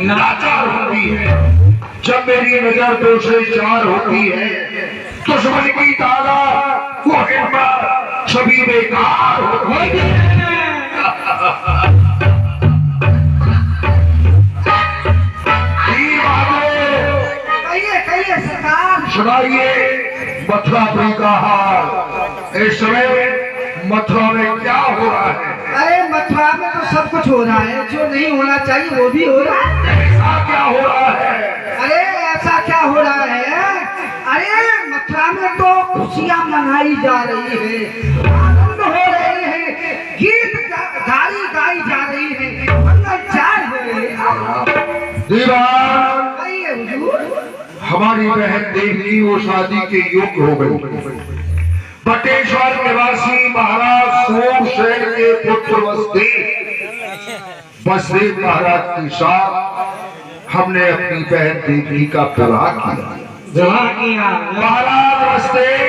लाचार होती है। जब मेरी नजर 2 से 4 होती है, दुश्मन की तादाद वो हिम्मत सभी बेकार होती है। सुनाइए मथुरापुरी का हाल। इस समय मथुरा में क्या हो रहा है? अरे मथुरा में तो सब कुछ हो रहा है, जो नहीं होना चाहिए वो भी हो रहा है। ऐसा क्या हो रहा है? अरे ऐसा क्या हो रहा है? अरे मथुरा में तो खुशियाँ मनाई जा रही है, आनंद हो रहे हैं, गीत गाई गाई जा रही है, मंगलचार हो रहे हैं। दीवान, हुजूर, हमारी बहन देवी वो शादी के योग्य हो गई। बटेश्वर निवासी महाराज सोमसेन के पुत्र वसुदेव महाराज के साथ हमने अपनी बहन देवी का विवाह किया। महाराज वसुदेव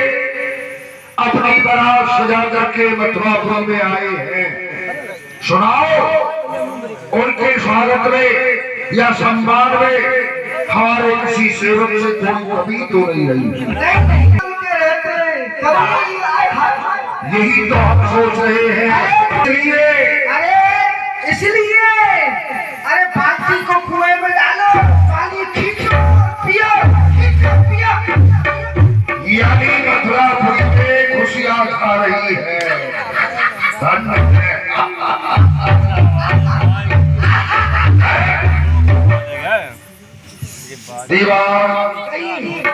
अपनी बारात सजा करके मथुरापुर में आए हैं। सुनाओ, उनके स्वागत में या सम्मान में हमारे किसी सेवक से कोई कमी तो नहीं रही। यही तो हम सोच रहे हैं। इसलिए अरे बाल्टी को कुएं में डालो, पानी खींचो, पियो, यानी मथुरापुरी में खुशियां खा रही है।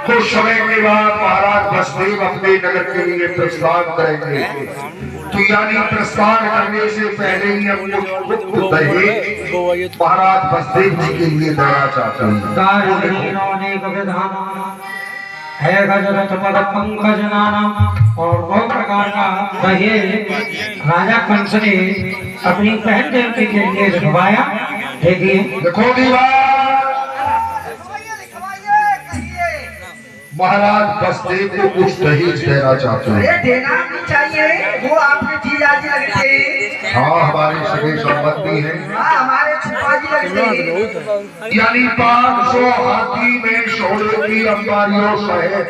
कुछ समय के बाद महाराज वसुदेव अपने नगर के लिए प्रस्थान करेंगे। तो यानी प्रस्थान करने से पहले ही हम लोग दहेज महाराज वसुदेव जी के लिए देना चाहते हैं। और बहुत प्रकार का दहेज राजा कंस ने अपनी बहन देवकी के लिए रखवाया। देखिए, देखो दीवार, महाराज वसुदेव को कुछ दहेज देना चाहते हैं। देना नहीं चाहिए, वो आपके जीजाजी लगते हैं। हाँ, हमारे सगे संबंधी हैं। हाँ, हमारे फूफाजी लगते हैं। यानी 500 हाथी में सोने की अंबारियों सहित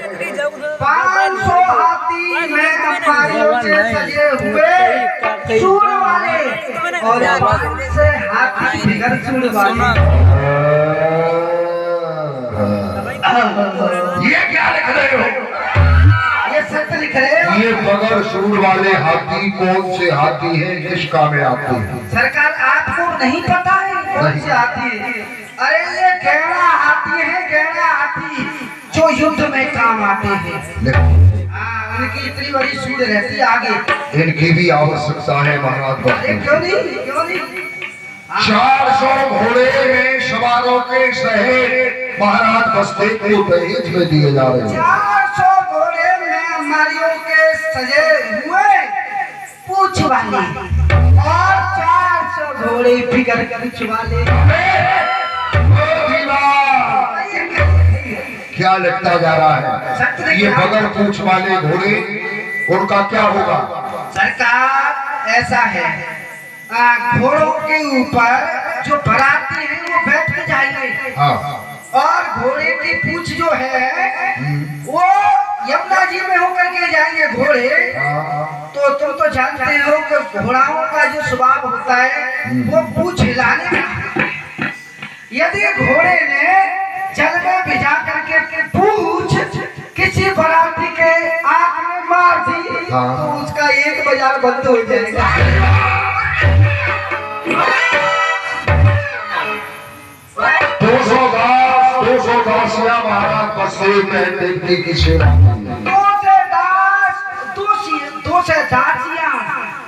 500 हाथी में अंबारियों से सजे हुए सूर वाले और पांच से हाथी बिगर सूर वाले। ये क्या लिख रहे हो? ये सत्य लिख रहे हो? ये बगैर सूर वाले हाथी कौन से हाथी हैं जिसका में आते हैं? सरकार, आपको नहीं पता है कौन से हाथी है? अरे ये गहरा हाथी है, गहरा हाथी जो युद्ध में काम आते हैं। उनकी इतनी बड़ी सूंड रहती है आगे। इनकी भी आवश्यकता है महाराज। क्यों नहीं, क्यों नहीं? 400 घोड़े में सवारों के सहित महाराज वसुदेव को दहेज में दिए जा रहे हैं। 400 घोड़े में अंबारियों के सजे हुए पूंछ वाले और 400 घोड़े फिगर पूंछ वाले। क्या लगता जा रहा है? ये बगैर पूंछ वाले घोड़े, उनका क्या होगा? सरकार, ऐसा है, घोड़ों के ऊपर जो बराती हैं वो बैठ के जाएंगे। हाँ। और घोड़े की पूंछ जो है वो यमुना जी में होकर के जाएंगे घोड़े। तो तुम तो जानते हो कि घोड़ाओं का जो स्वभाव होता है वो पूंछ हिलाने का। यदि घोड़े ने जल में भिजा करके पूंछ किसी बराती के आंख में मार दी तो उसका एक बाजार बंद हो जाएगा। 210 महाराज वसुदेव में देवकी की सेवा। 210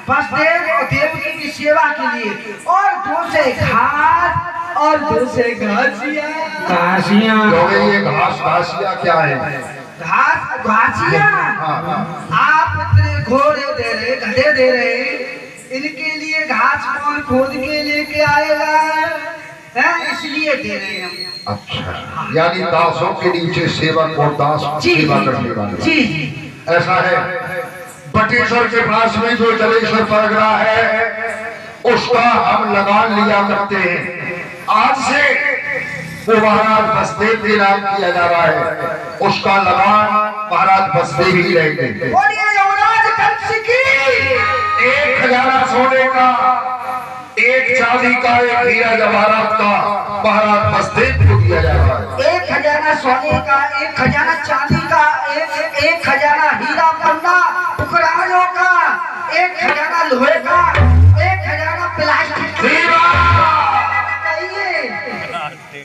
वसुदेव और देवकी की सेवा के लिए, और 2 घास और 2 घासियाँ। ये घासिया क्या है? घासियाँ आप इतने घोड़े दे रहे, गधे दे रहे, इनके लिए घास कौन खोद के लेके आएगा? इसलिए दे रहे हैं हम। अच्छा, यानी दासों के नीचे सेवक और दास सेवा करने वाले। जी, ऐसा है। बटेश्वर के पास में जो जलेश्वर परगना है उसका हम लगान लिया करते हैं। आज से वो महाराज बसदेव के नाम किया जा रहा है, उसका लगान महाराज बसदेव ही रहेंगे। बोलिए युवराज कंस की। एक खजाना सोने का, एक चांदी का, एक हीरा जवाहरात का महाराज बसदेव को दिया जा रहा है। एक खजाना सोने का, एक खजाना चांदी का, एक खजाना हीरा पन्ना टुकड़ाओं का, एक खजाना लोहे का, एक खजाना प्लास्टिक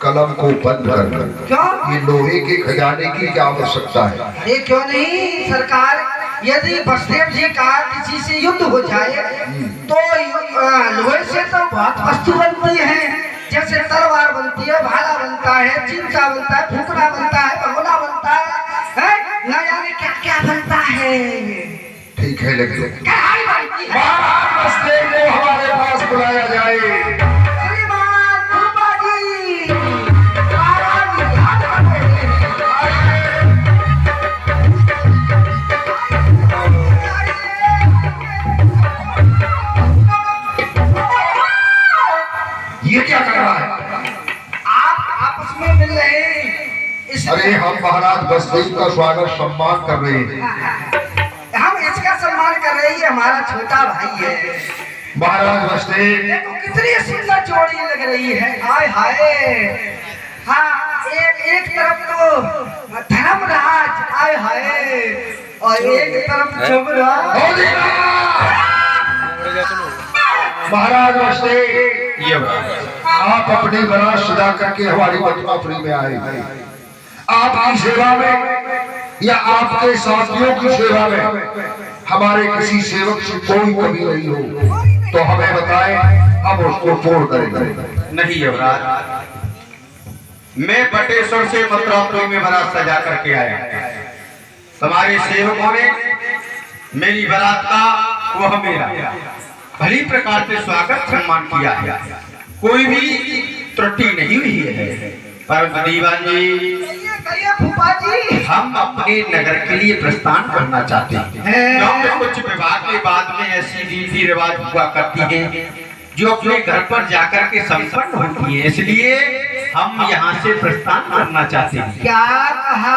कलम को बंद कर। क्यों? ये लोहे के खजाने की क्या आवश्यकता है? अरे क्यों नहीं सरकार, यदि बसदेव जी का किसी से युद्ध हो जाए तो लोहे से तो बहुत वस्तु बनती है, जैसे तलवार बनती है, भाला बनता है, चिमटा बनता है, फुकना बनता है, भगोना बनता है, न जाने क्या क्या बनता है। ठीक है, लेकिन कढ़ाई बनती है। महाराज बसदेव को हमारे पास बुलाया जाए। श्रीमान फूफा जी, महाराज याद रखें। ये क्या कर रहा है? आप आपस में मिल रहे हैं, अरे हम महाराज बसदेव का स्वागत सम्मान कर रहे हैं। हम इसका सम्मान कर रहे हैं, ये हमारा छोटा भाई है। महाराज बसदेव देखो कितनी सुंदर जोड़ी लग रही है, हाय हाय। हाँ, एक तरफ तो धर्मराज, हाय हाय, और एक तरफ जमराज। महाराज बसदेव, आप अपनी बारात सजा करके हमारी मथुरापुरी में आए। आपकी सेवा में या आपके साथियों की सेवा में हमारे किसी सेवक से कोई कमी नहीं हो तो हमें बताएं, हम उसको पूर्ण करेंगे। नहीं युवराज, मैं बटेश्वर से मथुरापुरी में बारात सजा करके आया। तुम्हारे सेवकों ने मेरी बारात का वह मेरा भली प्रकार से स्वागत सम्मान किया है, कोई भी त्रुटि नहीं हुई है। परंतु दीवान जी, कहिए फूफा जी, हम अपने नगर के लिए प्रस्थान करना चाहते हैं, क्योंकि कुछ विवाह के बाद में ऐसी रीति रिवाज हुआ करती है जो अपने घर पर जाकर के संपन्न होती है, इसलिए हम यहाँ से प्रस्थान करना चाहते हैं। क्या कहा?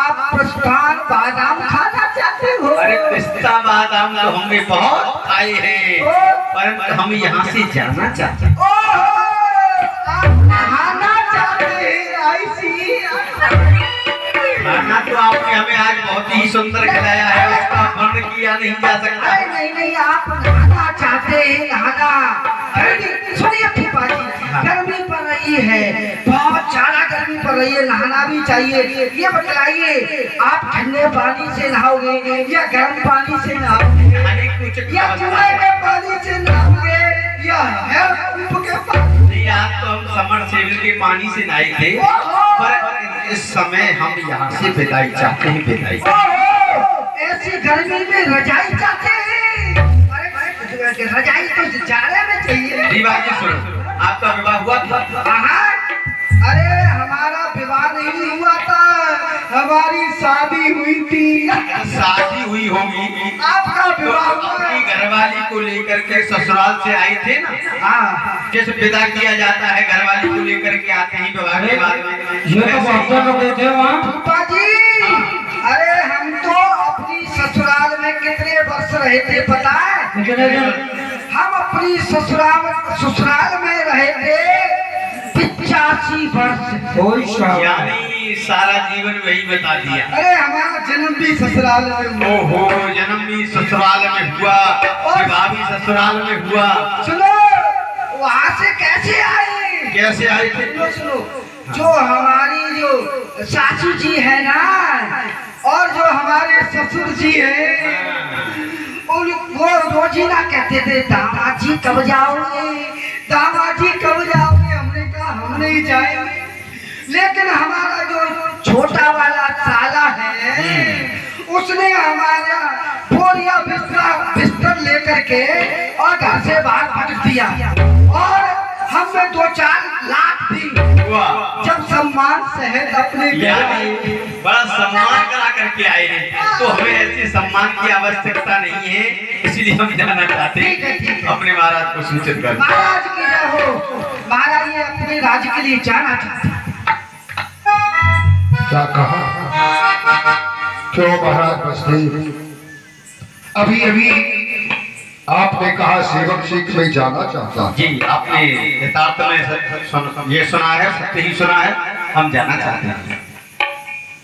आप प्रस्थान बादाम खाना चाहते हो? अरे पिस्ता बादाम तो हमने बहुत खाए हैं, परंतु हम यहाँ से जाना चाहते हैं। ओहो, आप नहाना चाहते हैं? ऐसी खाना तो आपने हमें आज बहुत ही सुंदर खिलाया है, उसका वर्णन किया नहीं जा सकता। नहीं नहीं, आप नहाना चाहते हैं, नहाना। सुनिए फूफा जी, गर्मी पड़ रही है, बहुत ज्यादा गर्मी पड़ रही है, नहाना भी चाहिए। ये बतलाइए, आप ठंडे पानी से नहाओगे या गर्म पानी से नहाओगे, अनेक कुछ या कुएं के पानी से नहाओगे, या हैंडपंप के पानी? आज तो हम समर सेवल के पानी से नहाए थे, पर इस समय हम यहाँ से विदाई चाहते हैं, विदाई। ऐसी गर्मी में रजाई चाहते हैं? अरे रजाई तो जाड़े में चाहिए। दीवार जी सुनो, आपका विवाह हुआ था? हाँ, अरे हमारा विवाह नहीं हुआ था, हमारी शादी हुई थी। शादी हुई होगी, आपका तो विवाह अपनी घरवाली को लेकर के ससुराल से आए थे ना? हाँ, जैसे विदा किया जाता है, घरवाली को लेकर के आते हैं विवाह के बाद में। ये तो बातें लोग कहते हैं वहाँ। फूफा जी, अरे हम तो अपनी ससुराल में कितने वर्ष रहे थे पता है? कितने दिन? हम अपनी ससुराल में रहे थे 85 वर्ष। कोई शाबाश। यानी सारा जीवन वही बता दिया। अरे हमारा जन्म भी ससुराल में हुआ। ओहो, जन्म भी ससुराल में हुआ, विवाह भी ससुराल में हुआ। सुनो, वहाँ से कैसे आए? कैसे आए थे? सुनो सुनो, जो हमारी जो सासू जी है ना, और जो हमारे ससुर जी है, वो रोजीना कहते थे, दामाद जी कब जाओगे, दामाद जी कब जाओगे? हमने कहा हम नहीं जाएंगे, लेकिन हमारा जो छोटा वाला साला है, उसने हमारा बोरिया बिस्तर लेकर के और घर से बाहर भटक दिया, और हमने 2-4 लाख दी। जब सम्मान सहित अपने बड़ा सम्मान करा करके आए हैं, तो हमें ऐसे सम्मान की आवश्यकता नहीं है, इसलिए हम जाना चाहते हैं। अपने महाराज को सूचित कर। महाराज की जय हो। महाराज ये अपने अपने राज्य के लिए जाना चाहता है। क्या कहा? क्यों महाराज बसदेव? अभी अभी आपने कहा सेवक शीख में जाना चाहता है। जी, आपने यथार्थ में ये सुना है, सत्य ही सुना है, हम जाना चाहते हैं।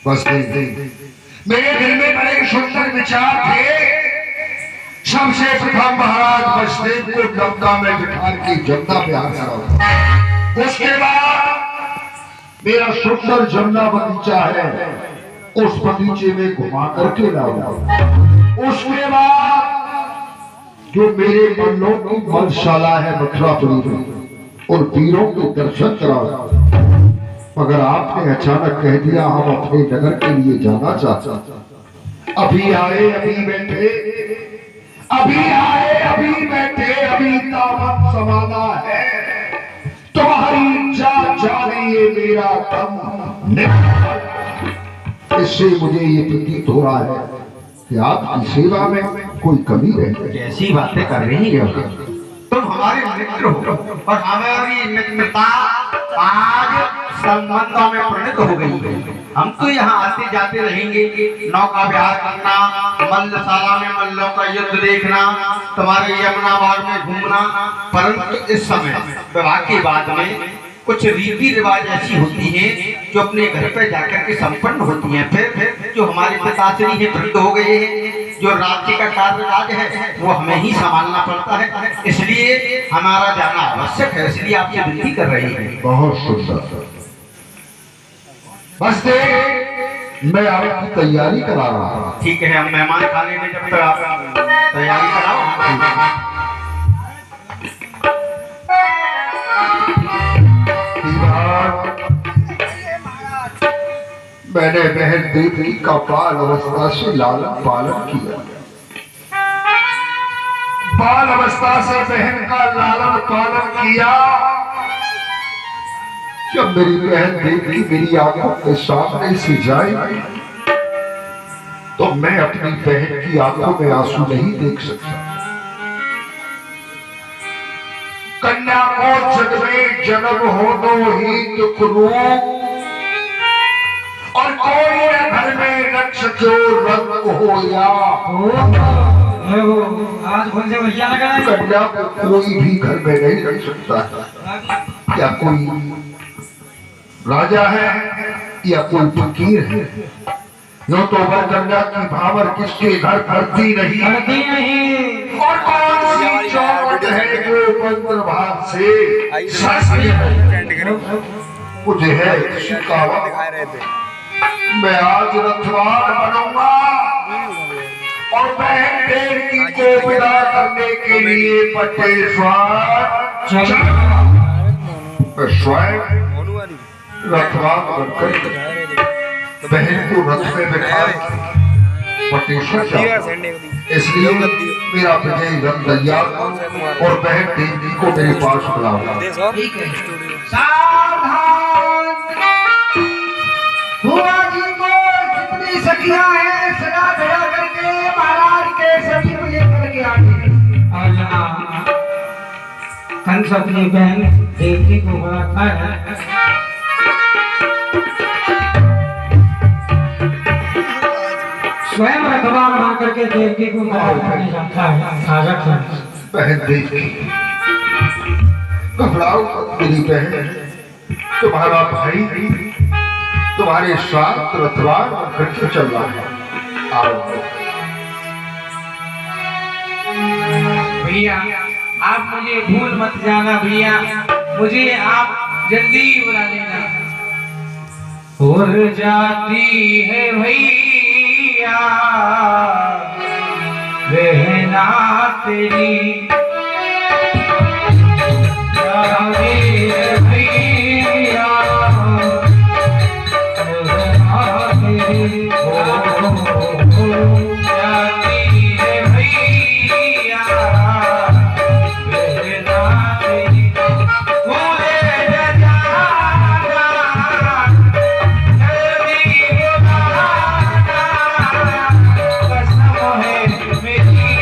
बसदेव, मेरे दिल में बड़े सुंदर विचार थे। सबसे प्रथम महाराज बसदेव को डंका में बिठा के जमुना पे आना होगा। उसके बाद मेरा सुंदर जमुना बगीचा है, उस बगीचे में घुमा करके लाऊंगा। उसके बाद जो मेरे मल्लों की मलशाला है मथुरापुरी में, उन पीरों के दर्शन कराऊंगा। मगर आपने अचानक कह दिया हम अपने नगर के लिए जाना चाहते। अभी आए अभी बैठे, अभी आए अभी बैठे, अभी दामन समाना है। तुम्हारी इच्छा जाने ये मेरा दम निकल। इससे मुझे ये प्रतीत हो रहा है कि आपकी सेवा में कोई कमी है। कैसी बातें कर रही है? तुम हमारे मित्र हो और हमारी मित्रता आज संबंधों में परिणत हो गई है। हम तो यहाँ आते जाते रहेंगे, नौका विहार करना, मल्लशाला में मल्लों का युद्ध देखना, तुम्हारे यमुना बाग में घूमना। परंतु इस समय विवाह के बाद में कुछ रीति रिवाज ऐसी होती हैं जो अपने घर पे जाकर के संपन्न होती हैं। फिर जो हमारे पिताश्री हैं वृद्ध हो गए हैं, जो राज्य का कार्यराज है वो हमें ही संभालना पड़ता है, इसलिए हमारा जाना आवश्यक है। इसलिए आपसे विनती कर रहे हैं। बहुत सुंदर। बस मैं आपकी तैयारी करा रहा हूँ। ठीक है, हम मेहमान खाने में जब तक आप तैयारी कराओ। मैंने बहन देवी का बाल अवस्था से लालन पालन किया। बाल अवस्था से बहन का लालन पालन किया। जब मेरी बहन देवी मेरी आंखों के सामने से जाए तो मैं अपनी बहन की आंखों में आंसू नहीं देख सकता। कन्या को जग में जन्म हो दो ही दुख रूप, और कोई न घर में रक्ष जो रंग हो या आज कौन से भैया लगा है? कन्या को कोई भी घर में नहीं रख सकता है। या कोई राजा है या कोई फकीर है। यूं तो वर कन्या की भावर किसके घर करती नहीं, और कौन सी चौखट है जो मंत्र भाव से मुझे है शिकावा। मैं आज रथवान बनूंगा और बहन देवी को विदा करने के लिए पटेश्वर स्वयं रथवान बनकर बहन को रथ में बिठा पटेश्वर जाऊंगा। इसलिए मेरा विजय रथ तैयार और बहन देवी को मेरे पास बुलाऊंगा। सावधान! बुआ जी को जितनी सखियां हैं सदा भिड़ा करके महाराज के समीप लेकर के आते। कंस अपनी बहन देवी को बुलाता है। स्वयं रथवान बना करके देवी को बुलाने जाता है। बहन देवी घबराओ मेरी बहन, तुम्हारा भाई तुम्हारे साथ रथवान बनकर चल रहा है। आओ भैया, आप मुझे भूल मत जाना भैया, मुझे आप जल्दी बुला लेना। और जाती है भैया बहना तेरी, जाती है भैया बहना तेरी, जाती है भैया बहना तेरी। बोले जाना जल्दी बुलाना, कसम है मेरी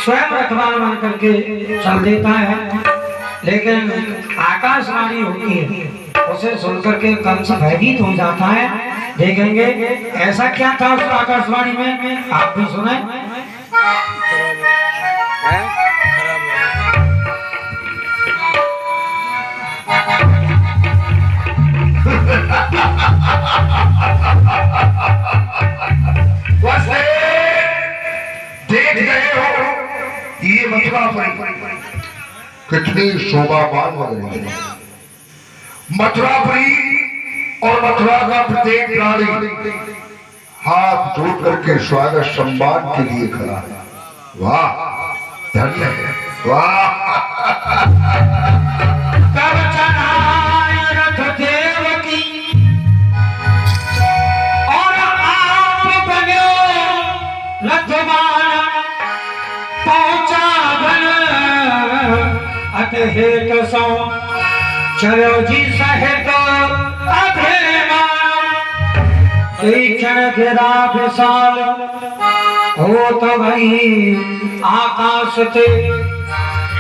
स्वयं रखवाला बन करके चल देता है, लेकिन आकाशवाणी होती है, उसे सुनकर के कंस भयभीत हो जाता है। देखेंगे ऐसा क्या था उस आकाशवाणी में, आप भी सुने। देख गए हो ये मथुरापुरी कितनी शोभावान हो रही है। मथुरापुरी और मथुरा का प्रत्येक प्राणी हाथ जोड़ करके स्वागत सम्मान के लिए खड़ा है। वाह धन्य है, वाह। तब चढ़ाए रथ देवकी और आप बनो रथवान, पहुंचा बन अतहेत सो चलो जी सहित अभिमान। क्षण गिरा विशाल हो तो भाई आकाश थे,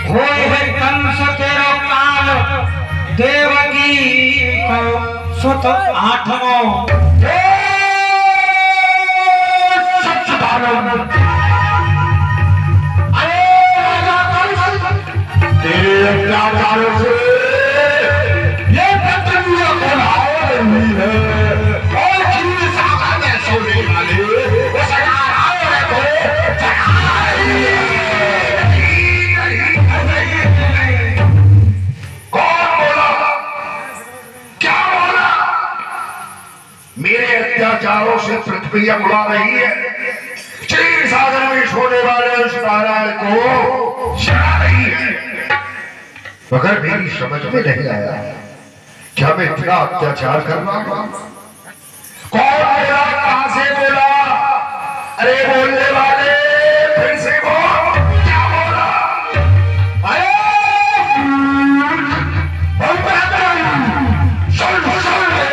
होए है कंस तेरो काल, देवकी को सुत आठवां। तेरे अत्याचारों से ये पृथ्वी को लाए हुई है और खीर सागर में सोने वाले वो सगाए को कौन बोला, क्या बोला? मेरे अत्याचारों से पृथ्वी उड़ा रही है, क्षीर सागर में छोड़ने वाले उस नारायण को शरा रही है। मगर मेरी समझ में नहीं आया क्या मैं इतना अत्याचार कर रहा हूं? कौन बोला, कहां से बोला? अरे बोलने वाले फिर से बोल, क्या बोला? अरे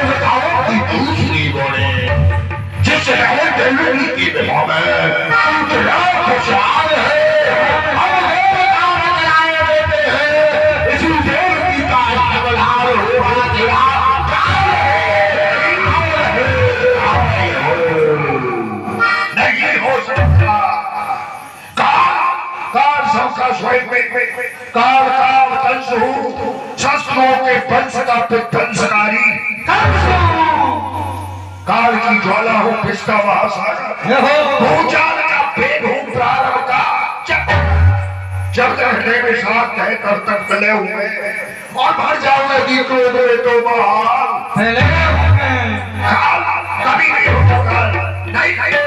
बताओ कि दूसरी बोले जिस की विभा में खुशहाल है। काल काल कंस हूँ, शस्त्रों के वंश का विध्वंसकारी काल की ज्वाला हूँ, पिस्ता महासागर भूचाल का भेद हूँ, प्रारंभ का जब तक हृदय में साथ है तब तक फैले हुए और भर जाऊंगा तो महान काल कभी नहीं होता, काल नहीं नहीं।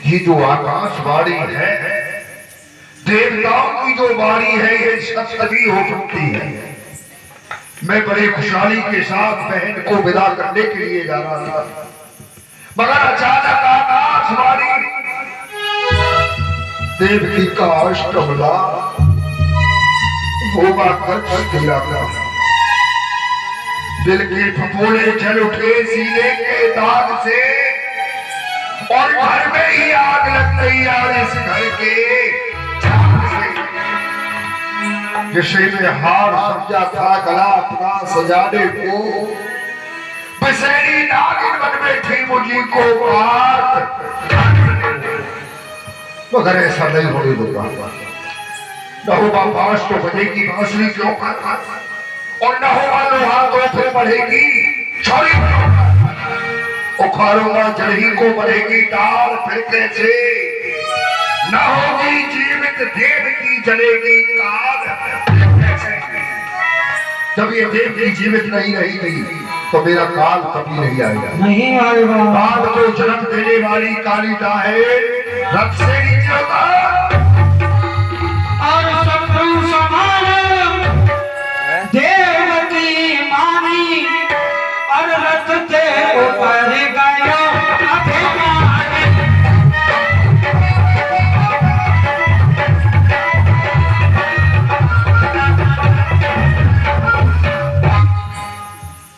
ये जो आकाशवाणी है, देवताओं की जो वाणी है, ये सभी हो सकती है। मैं बड़े खुशहाली के साथ बहन को विदा करने के लिए जा रहा था, मगर अचानक आकाशवाणी देवकी का अष्टबला होगा कर दिल के फपोले जल उठे सीने के दाग से और घर में ही आग लग गई यार इस घर के जिसे में हार समझा था गला अपना सजाने को, बिसैनी नागिन बन बैठी मुझी को बात, मगर ऐसा नहीं होने दूंगा। न होगा 5 तो बजेगी बांसुरी क्यों और न होगा लोहा तो फिर बढ़ेगी छोरी, उखाड़ूंगा जड़ी को बढ़ेगी टाल फिर कैसे, न होगी जीवित देव की जलेगी काल। जब ये देव की जीवित नहीं रहेगी तो मेरा काल कभी नहीं आएगा, नहीं आएगा। काल को जन्म देने वाली कालिका है, रथ से नीचे होता और शत्रु समान देवती मानी और रथ से ऊपर गया अभिमान।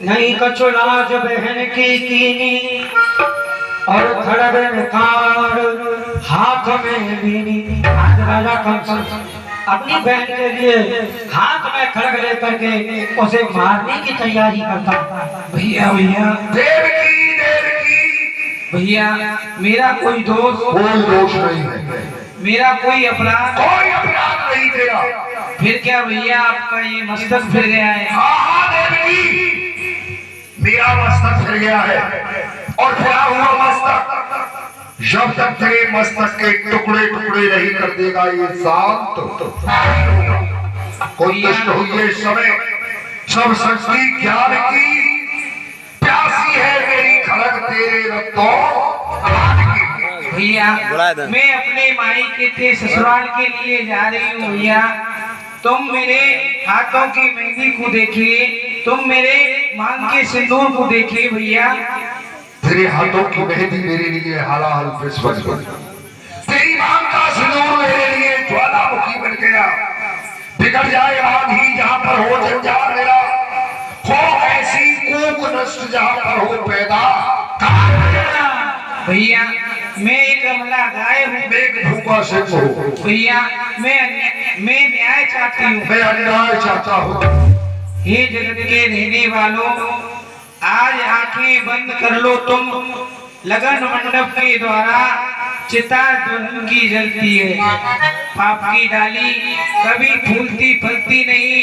नहीं कछु लाज बहन की कीनी और खड़ग कार हाथ में बीनी। आज राजा कंस अपनी बहन के लिए हाथ में खड़ग लेकर के उसे मारने की तैयारी करता। भैया भैया देवकी भैया, मेरा कोई दोष नहीं है, मेरा कोई अपराध कोई अपराध नहीं तेरा। फिर क्या भैया, आपका ये मस्तक फिर गया है? हाँ देवकी, मेरा मस्तक फिर गया है और फिरा हुआ मस्तक जब तक तेरे मस्तक के टुकड़े टुकड़े नहीं कर देगा ये शांत कोई कष्ट हुई है। इस समय सब शक्ति ज्ञान की प्यासी है मेरी खड़ग तेरे रक्तों की। भैया, मैं अपने माई के ससुराल के लिए जा रही हूँ। भैया, तुम मेरे हाथों की मेहंदी को देखिए, तुम मेरे मांग के सिंदूर को देखिए। भैया, तेरे हाथों की मेहंदी मेरे लिए हालाहल फिस बन गई, तेरी मांग का सिंदूर मेरे लिए ज्वालामुखी बन गया। बिगड़ जाए आंधी जहाँ पर हो जंजाल मेरा, हो ऐसी कूक नष्ट जहाँ पर हो पैदा। भैया, मैं एक अमला गाय हूँ, मैं एक भूखा सिंह हूँ। भैया, मैं न्याय चाहती हूँ। मैं अन्याय चाहता हूँ। हे जगत के रहने वालों, आज आंखें बंद कर लो तुम। लगन मंडप के द्वारा चिता दुल्हन की जलती है। पाप की डाली कभी फूलती फलती नहीं,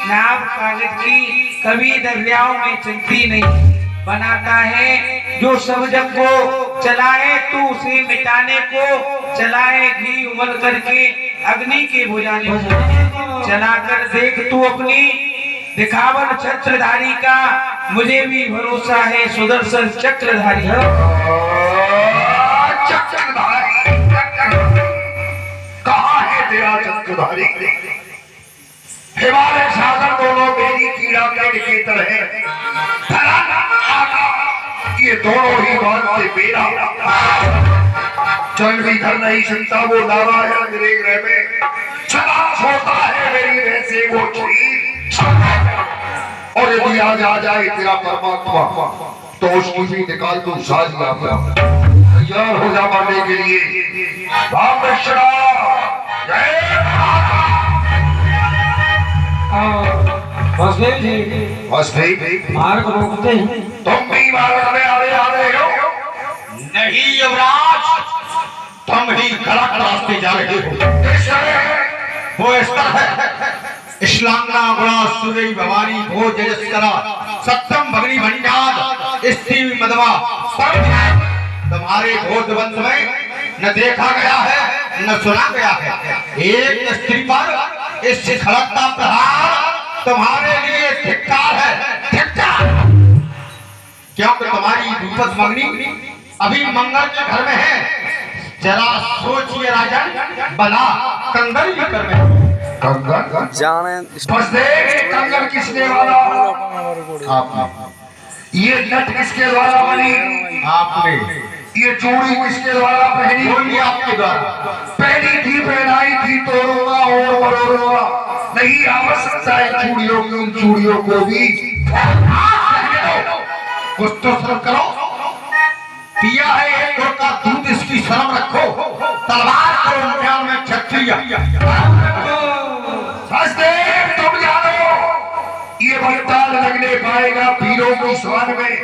नाव कागज की कभी दरियाओं में चलती नहीं। बनाता है जो सब जग को, चलाए तू उसे मिटाने को। चलाए घी उमल करके अग्नि के बुझाने को। चलाकर देख तू अपनी दिखावन चक्रधारी का, मुझे भी भरोसा है सुदर्शन चक्रधारी। चक्रधारी कहाँ है तेरा चक्रधारी? हिमालय सागर दोनों मेरी कीड़ा के निकेतर है। ये दोनों ही बात से मेरा चल भी धर नहीं सकता वो नारायण मेरे ग्रह में। सदा सोता है मेरी वैसे वो चीज। और यदि आज आ जाए तेरा परमात्मा तो उसकी भी निकाल दूं साजिया पर। तैयार हो जा मारने के लिए। राम दक्षिणा जय वासुदेव जी, वासुदेव मार्ग रोकते हैं। तुम भी मार्ग में आ रहे हो? नहीं युवराज, तुम ही गलत रास्ते जा रहे हो। किस तरह? वो इस तरह इस्लामना गुणा सूर्य भवानी भो जयस्करा सत्यम भगनी भंडार स्त्री मदवा। तुम्हारे भोज वंश में न देखा गया है न सुना गया है एक स्त्री पर इस खड़क का प्रहार तुम्हारे लिए धिक्कार है, धिक्कार। क्योंकि तुम्हारी विपद मगनी अभी मंगल के घर में है। जरा सोचिए राजन, बला कंगन के घर में कंगन जाने बस देख कंगन किसने वाला? आप ये नट किसके द्वारा बनी? आपने ये चूड़ी किसके द्वारा पहनी? बोलिए आपके द्वारा। पहनी थी पहनाई थी तोड़ूंगा और मरोड़ूंगा। नहीं आ सकता है चूड़ियों की उन चूड़ियों को भी। कुछ तो शर्म करो। पिया है एक घोट का दूध, इसकी शर्म रखो। तलवार को उनके में क्षत्रिय। हसदेव तुम जानो ये बलताल लगने पाएगा वीरों की शान में।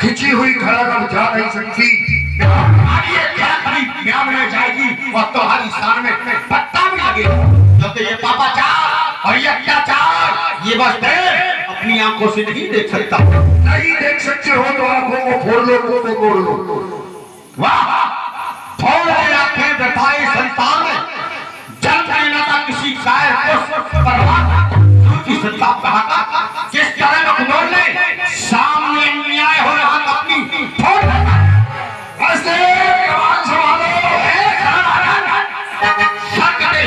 खिंची हुई खड़ग अब जा नहीं सकती। ये क्या खड़ी ब्याह में जाएगी और तुम्हारी शान में पत्ता भी लगेगा। क्योंकि ये पापाचार और ये अत्याचार ये बस अपनी आंखों से नहीं देख सकता। नहीं देख सकते हो तो आंखों को फोड़ लो, मुंह को मोड़ लो। वाह, फोड़ के आंखें बैठाई संतान में जन्म लेना था किसी शायर को की संताप कहा था। किस तरह अखनूर ने सामने अन्याय हो रहा था अपनी फोड़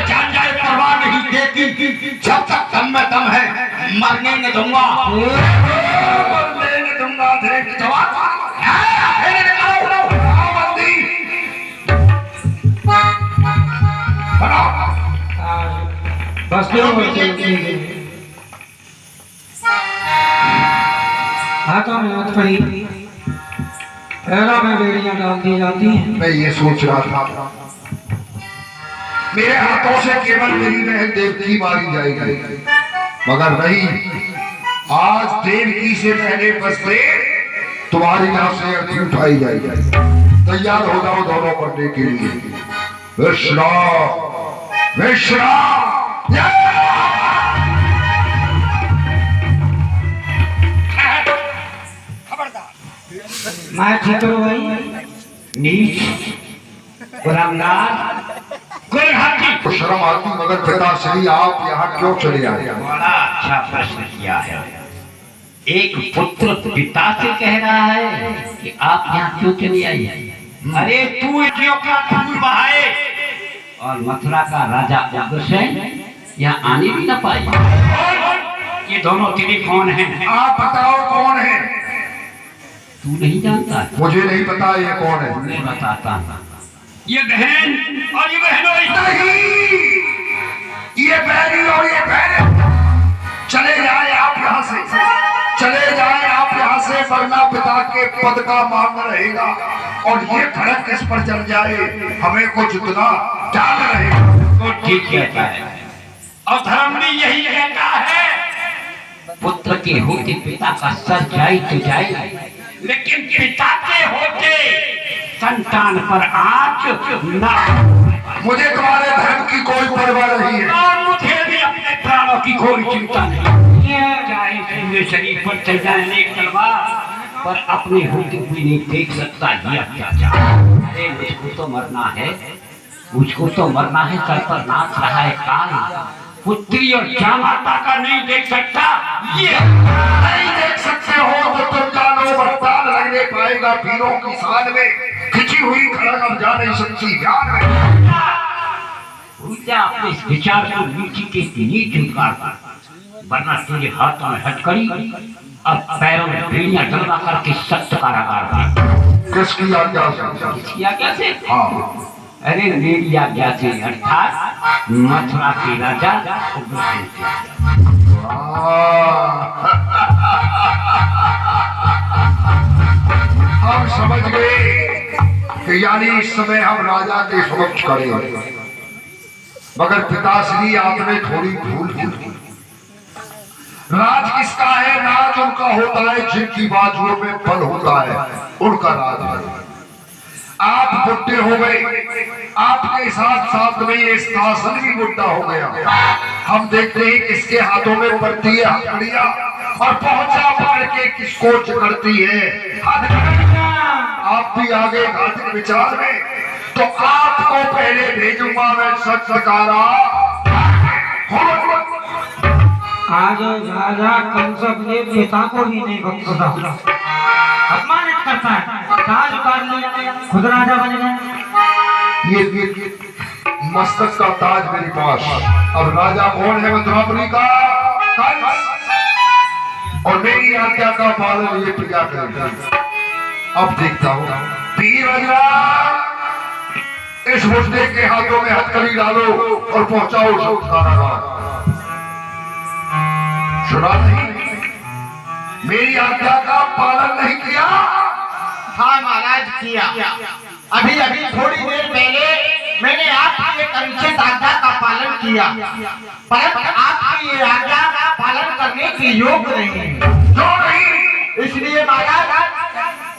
जान जाए परवाह नहीं देती। जब तक दम में दम है मरने न दूंगा। मरने न दूंगा देख जवान वासुदेव हाथों में मत पड़ी, पैरों में बेड़ियां डाल दी जाती हैं। मैं ये सोच रहा था मेरे हाथों से केवल मेरी बहन देवकी मारी जाएगी, मगर नहीं, आज देवकी से पहले बसते तुम्हारी यहाँ से अर्थी उठाई जाएगी। तैयार हो जाओ दोनों करने के लिए। विश्राम विश्राम। मैं ठीक हूँ भाई। नीच, गुलामदार, गुलहाती। शर्म आती, मगर पिताश्री आप यहाँ क्यों चले आए? बड़ा अच्छा प्रश्न किया है। एक पुत्र पिता से कह रहा है कि आप यहाँ क्यों चले आए? अरे तू इतियों का खून बहाए और मथुरा का राजा उग्रसेन यहाँ आने भी न पाए। ये दोनों तेरे कौन हैं? आप बताओ कौन है? तू नहीं जानता? मुझे नहीं पता ये कौन है। मैं बताता हूँ। ये बहन और ये बहनोई। नहीं, ये बहनी और ये बहन। चले जाए आप यहाँ से, चले जाए आप यहाँ से, वरना पिता के पद का मांग रहेगा और ये खड़क इस पर चल जाए, हमें को जितना जान रहेगा। तो ठीक कहता है और धर्म भी यही कहता है, पुत्र के होते पिता का सर जाए तो जाए, लेकिन पिता के होते संतान पर आंच ना। मुझे तुम्हारे धर्म की कोई परवाह नहीं है और मुझे भी अपने प्राणों की कोई चिंता नहीं। चाहे पूरे शरीर पर चल जाए अनेक तलवार, पर अपने होते हुए नहीं देख सकता ये अत्याचार। अरे मुझको तो मरना है, मुझको तो मरना है। सर पर नाच रहा है काल, पुत्री और जामाता का नहीं देख सकता। ये नहीं देख सकते हो तो तुम जानो, बरसात लगने पाएगा पीरों की शान में, खिंची हुई खड़क अब जा नहीं सकती ध्यान में। भूजा अपने इस विचार को नीचे के नीचे उतार, वरना तेरे हाथों में हथकड़ी और पैरों में बेड़ियां डलवा करके सख्त कारागार में। किसकी आज्ञा से? किसकी आज्ञा से? हाँ, अरे मेरी आज्ञा से, अर्थात मथुरा के राजा उग्रसेन की हम समझ गए कि यानी इस समय हम राजा के समक्ष खड़े हैं, मगर पिताश्री आपने थोड़ी भूल की। राज किसका है? राज उनका होता है जिनकी बाजुओं में बल होता है, उनका राज है। आप बुढ़े हो गए, आपके साथ साथ में ये शासन भी बुढ़ा हो गया। हम देखते हैं किसके हाथों में पड़ती है हथकड़ियां और पहुंचा पकड़ के किसको जकड़ती है हथकड़ियां। आप भी आगे घातिक विचार में, तो आपको पहले भेजूंगा मैं सत्कारा। आज राजा कंस अपने पिता को भी नहीं बख्शता, अपमानित करता है। ताज उतार लिया, खुद राजा बनेगा। ये मस्तक का ताज मेरे पास। अब राजा कौन है? मथुरापुरी का कंस, और मेरी आज्ञा का पालन ये प्रजा करेगा। अब देखता हूँ वीरभद्रा, इस मुद्दे के हाथों में हथकड़ी डालो और पहुंचाओ कारागार। सुना नहीं? मेरी आज्ञा का पालन नहीं किया? हाँ महाराज किया। अभी अभी थोड़ी देर पहले मैंने आपकी एक अनुचित आज्ञा का पालन किया, परंतु आपकी ये आज्ञा का पालन करने के योग्य नहीं है। क्यों नहीं? इसलिए महाराज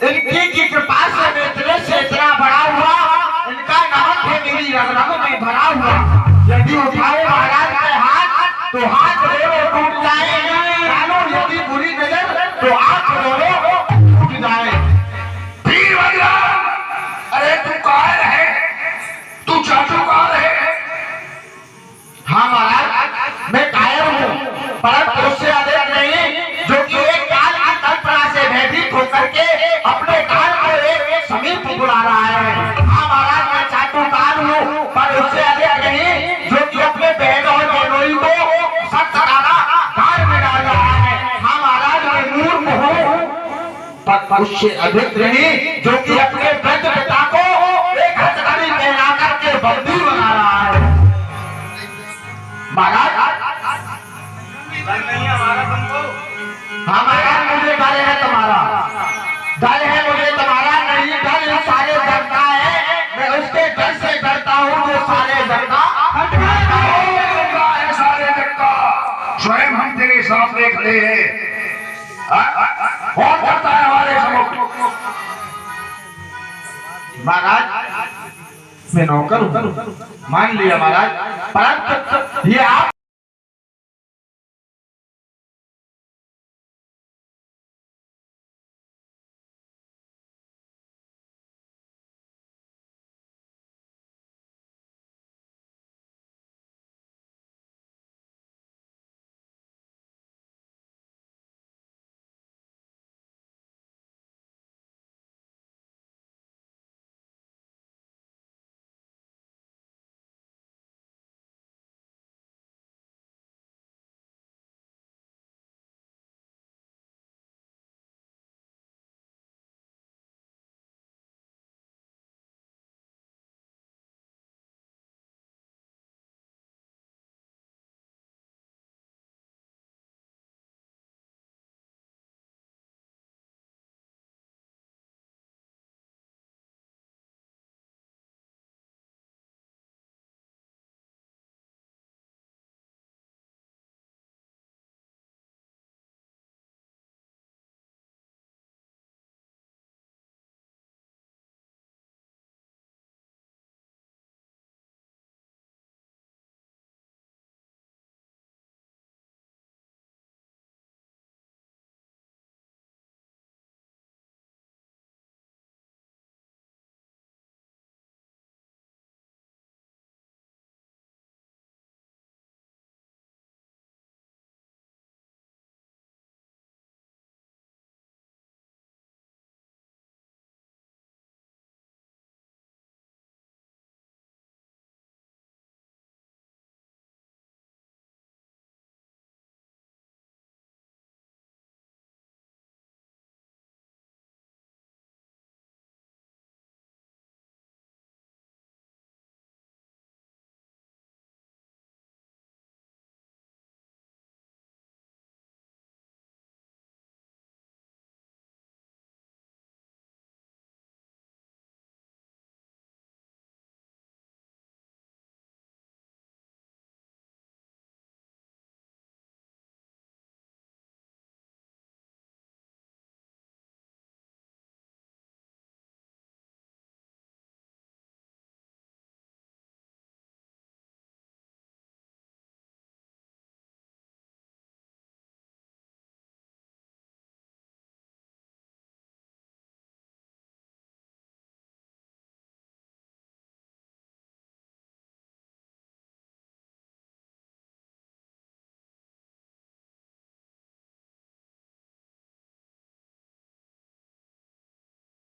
इनकी की कृपा से मेरे से इतना बड़ा हुआ, इनका नमक है मेरी रग में भरा हुआ। यदि उठाओ महाराज के हाथ तो हाथ दोनों टूट जाए, डालो यदि बुरी नजर तो आंख दोनों टूट जाए। वीरभद्रा, अरे तू कायर है, तू जादूगर है। हाँ महाराज मैं कायर हूँ, परंतु उससे अधिक नहीं, जो कि एक काल की कल्पना से भयभीत होकर के अपने काल को एक समीप बुला रहा है। हाँ महाराज मैं जादूगर हूँ, पर उससे अधिक नहीं, जो कि अपने बहन और बहनोई को सख्त कारागार में डाल रहा है। हाँ महाराज मैं मूर्ख हूँ, पर उससे अधिक नहीं, जो कि अपने वृद्ध पिता को एक हथकड़ी पहना करके बंदी बना रहा है। महाराज हाँ महाराज मुझे बारे है तुम्हारा। करते हैं? कौन करता है हमारे सम्मुख? महाराज मैं नौकर हूँ, मान लिया महाराज, परंतु ये आप